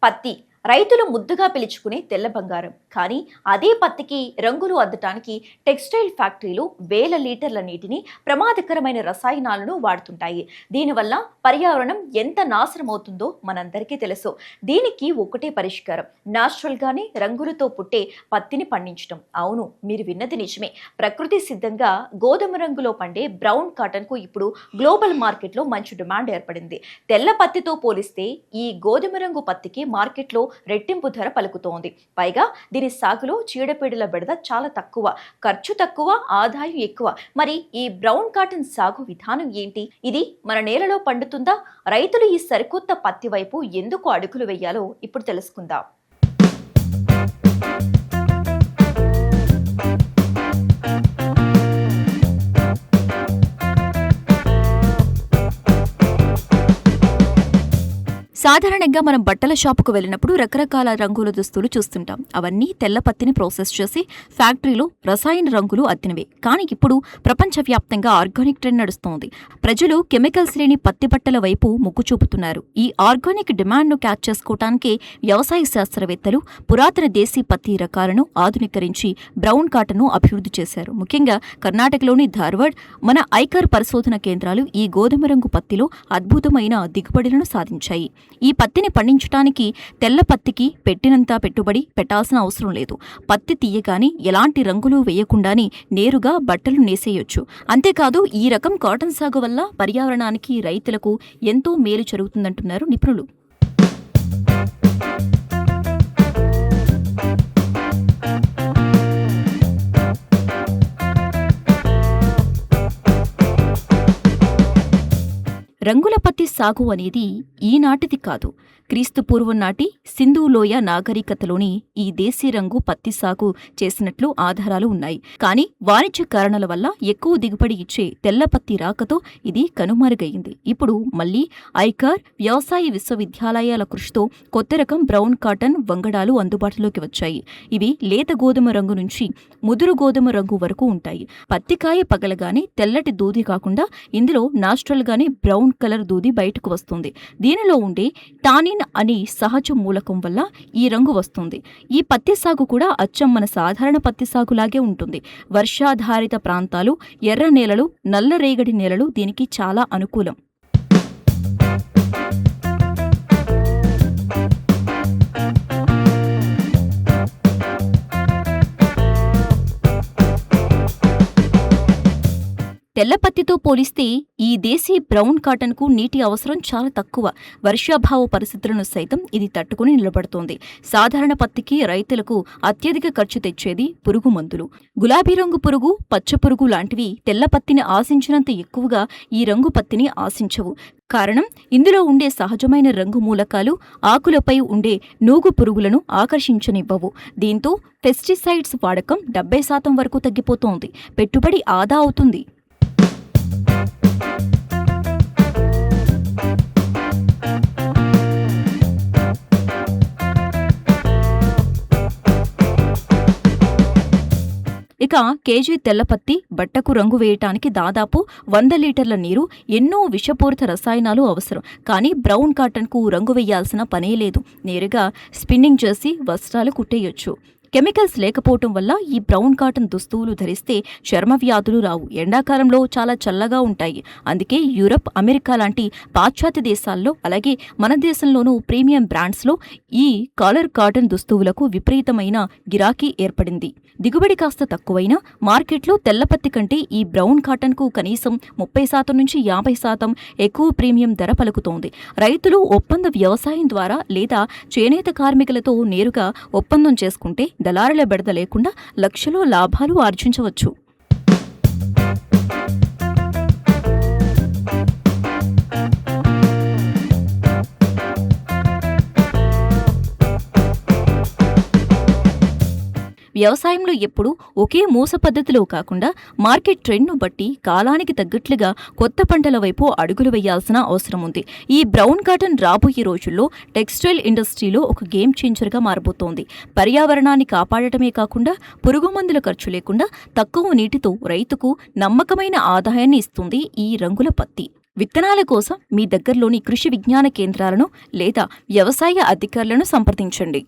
పత్తి రైతులు ముద్దుగా పిలుచుకునే తెల్ల బంగారం. కానీ అదే పత్తికి రంగులు అద్దటానికి టెక్స్టైల్ ఫ్యాక్టరీలు వేల లీటర్ల నీటిని, ప్రమాదకరమైన రసాయనాలను వాడుతుంటాయి. దీనివల్ల పర్యావరణం ఎంత నాశనం అవుతుందో మనందరికీ తెలుసు. దీనికి ఒకటే పరిష్కారం, న్యాచురల్గానే రంగులతో పుట్టే పత్తిని పండించడం. అవును, మీరు విన్నది నిజమే. ప్రకృతి సిద్ధంగా గోధుమ రంగులో పండే బ్రౌన్ కాటన్కు ఇప్పుడు గ్లోబల్ మార్కెట్లో మంచి డిమాండ్ ఏర్పడింది. తెల్ల పత్తితో పోలిస్తే ఈ గోధుమ రంగు పత్తికి మార్కెట్లో రెట్టింపు ధర పలుకుతోంది. పైగా దీని సాగులో చీడపీడల బెడద చాలా తక్కువ, ఖర్చు తక్కువ, ఆదాయం ఎక్కువ. మరి ఈ బ్రౌన్ కాటన్ సాగు విధానం ఏంటి? ఇది మన నేలలో పండుతుందా? రైతులు ఈ సరికొత్త పత్తి వైపు ఎందుకు అడుగులు వేయాలో ఇప్పుడు తెలుసుకుందాం. సాధారణంగా మనం బట్టల షాపుకు వెళ్ళినప్పుడు రకరకాల రంగుల దుస్తులు చూస్తుంటాం. అవన్నీ తెల్ల పత్తిని ప్రాసెస్ చేసి ఫ్యాక్టరీలో రసాయన రంగులు అద్దినవే. కానీ ఇప్పుడు ప్రపంచవ్యాప్తంగా ఆర్గానిక్ ట్రెండ్ నడుస్తోంది. ప్రజలు కెమికల్స్ లేని పత్తి బట్టల వైపు మొగ్గు చూపుతున్నారు. ఈ ఆర్గానిక్ డిమాండ్ను క్యాచ్ చేసుకోవటానికే వ్యవసాయ శాస్త్రవేత్తలు పురాతన దేశీ పత్తి రకాలను ఆధునీకరించి బ్రౌన్ కాటన్ను అభివృద్ధి చేశారు. ముఖ్యంగా కర్ణాటకలోని ధార్వాడ్, మన ఐకార్ పరిశోధన కేంద్రాలు ఈ గోధుమ రంగు పత్తిలో అద్భుతమైన దిగుబడులను సాధించాయి. ఈ పత్తిని పండించడానికి తెల్ల పత్తికి పెట్టినంత పెట్టుబడి పెట్టాల్సిన అవసరం లేదు. పత్తి తీయగాని ఎలాంటి రంగులు వేయకుండానే నేరుగా బట్టలు నేసేయొచ్చు. అంతేకాదు, ఈ రకం కాటన్ సాగు వల్ల పర్యావరణానికి, రైతులకు ఎంతో మేలు జరుగుతుందంటున్నారు నిపుణులు. రంగుల పత్తి సాగు అనేది ఈనాటిది కాదు. క్రీస్తు పూర్వం నాటి సింధు లోయ నాగరికతలోని ఈ దేశీ రంగు పత్తి సాగు చేసినట్లు ఆధారాలు ఉన్నాయి. కానీ వాణిజ్య కారణాల వల్ల ఎక్కువ దిగుబడి ఇచ్చే తెల్ల పత్తి రాకతో ఇది కనుమరుగయింది. ఇప్పుడు మళ్లీ ఐకార్, వ్యవసాయ విశ్వవిద్యాలయాల కృషితో కొత్త రకం బ్రౌన్ కాటన్ వంగడాలు అందుబాటులోకి వచ్చాయి. ఇవి లేత గోధుమ రంగు నుంచి ముదురు గోధుమ రంగు వరకు ఉంటాయి. పత్తికాయ పగలగానే తెల్లటి దూది కాకుండా ఇందులో నాచురల్గానే బ్రౌన్ కలర్ దూది బయటకు వస్తుంది. దీనిలో ఉండే టానిన్ అని సహజ మూలకం వల్ల ఈ రంగు వస్తుంది. ఈ పత్తి సాగు కూడా అచ్చం మన సాధారణ పత్తి సాగులాగే ఉంటుంది. వర్షాధారిత ప్రాంతాలు, ఎర్ర నేలలు, నల్లరేగడి నేలలు దీనికి చాలా అనుకూలం. తెల్ల పత్తితో పోలిస్తే ఈ దేశీ బ్రౌన్ కాటన్కు నీటి అవసరం చాలా తక్కువ. వర్షాభావ పరిస్థితులను సైతం ఇది తట్టుకుని నిలబడుతోంది. సాధారణ పత్తికి రైతులకు అత్యధిక ఖర్చు తెచ్చేది పురుగు మందులు. గులాబీ రంగు పురుగు, పచ్చ పురుగు లాంటివి తెల్ల పత్తిని ఆశించినంత ఎక్కువగా ఈ రంగు పత్తిని ఆశించవు. కారణం, ఇందులో ఉండే సహజమైన రంగు మూలకాలు ఆకులపై ఉండే నూగు పురుగులను ఆకర్షించనివ్వవు. దీంతో పెస్టిసైడ్స్ వాడకం 70% వరకు తగ్గిపోతోంది. పెట్టుబడి ఆదా అవుతుంది. ఇక కేజీ తెల్లపత్తి బట్టకు రంగు వేయటానికి దాదాపు 100 లీటర్ల నీరు, ఎన్నో విషపూరిత రసాయనాలు అవసరం. కానీ బ్రౌన్ కాటన్కు రంగు వేయాల్సిన పనే లేదు. నేరుగా స్పిన్నింగ్ చేసి వస్త్రాలు కుట్టేయొచ్చు. కెమికల్స్ లేకపోవటం వల్ల ఈ బ్రౌన్ కాటన్ దుస్తువులు ధరిస్తే చర్మ వ్యాధులు రావు. ఎండాకాలంలో చాలా చల్లగా ఉంటాయి. అందుకే యూరప్, అమెరికా లాంటి పాశ్చాత్య దేశాల్లో, అలాగే మన దేశంలోనూ ప్రీమియం బ్రాండ్స్లో ఈ కాలర్ కాటన్ దుస్తువులకు విపరీతమైన గిరాకీ ఏర్పడింది. దిగుబడి కాస్త తక్కువైనా మార్కెట్లో తెల్లపత్తి కంటే ఈ బ్రౌన్ కాటన్కు కనీసం 30% నుంచి 50% ఎక్కువ ప్రీమియం ధర పలుకుతోంది. రైతులు ఒప్పంద వ్యవసాయం ద్వారా లేదా చేనేత కార్మికులతో నేరుగా ఒప్పందం చేసుకుంటే దళారుల బెడద లేకుండా లక్షలో లాభాలు ఆర్జించవచ్చు. వ్యవసాయంలో ఎప్పుడూ ఒకే మూస పద్ధతిలో కాకుండా మార్కెట్ ట్రెండ్ను బట్టి కాలానికి తగ్గట్లుగా కొత్త పంటల వైపు అడుగులు వేయాల్సిన అవసరం ఉంది. ఈ బ్రౌన్ కాటన్ రాబోయే రోజుల్లో టెక్స్టైల్ ఇండస్ట్రీలో ఒక గేమ్ చేంజర్గా మారబోతోంది. పర్యావరణాన్ని కాపాడటమే కాకుండా పురుగు మందుల ఖర్చు లేకుండా తక్కువ నీటితో రైతుకు నమ్మకమైన ఆదాయాన్ని ఇస్తుంది ఈ రంగుల పత్తి. విత్తనాల కోసం మీ దగ్గరలోని కృషి విజ్ఞాన కేంద్రాలను లేదా వ్యవసాయ అధికారులను సంప్రదించండి.